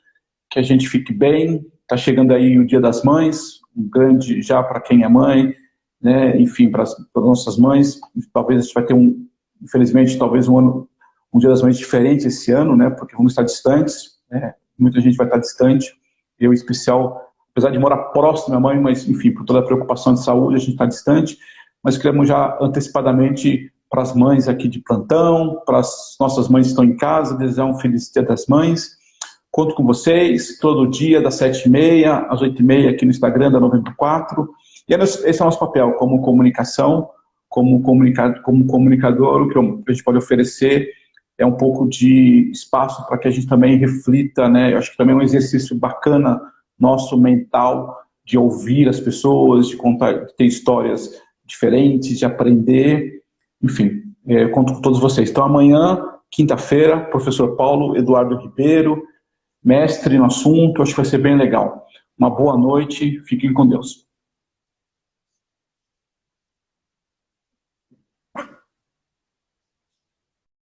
que a gente fique bem. Está chegando aí o Dia das Mães, um grande já para quem é mãe, né? Enfim, para as nossas mães. Talvez a gente vai ter infelizmente, talvez um Dia das Mães diferente esse ano, né? Porque vamos estar distantes, né? Muita gente vai estar distante. Eu, em especial, apesar de morar próximo da minha mãe, mas, enfim, por toda a preocupação de saúde, a gente está distante. Mas queremos já antecipadamente para as mães aqui de plantão, para as nossas mães que estão em casa, desejar um feliz Dia das Mães. Conto com vocês todo dia, das 7h30 às 8h30 aqui no Instagram da 94. E esse é o nosso papel como comunicação, como comunicador. O que a gente pode oferecer é um pouco de espaço para que a gente também reflita, né? Eu acho que também é um exercício bacana nosso mental de ouvir as pessoas, de contar, de ter histórias diferentes, de aprender. Enfim, conto com todos vocês. Então amanhã, quinta-feira, professor Paulo Eduardo Ribeiro, mestre no assunto, acho que vai ser bem legal. Uma boa noite, fiquem com Deus.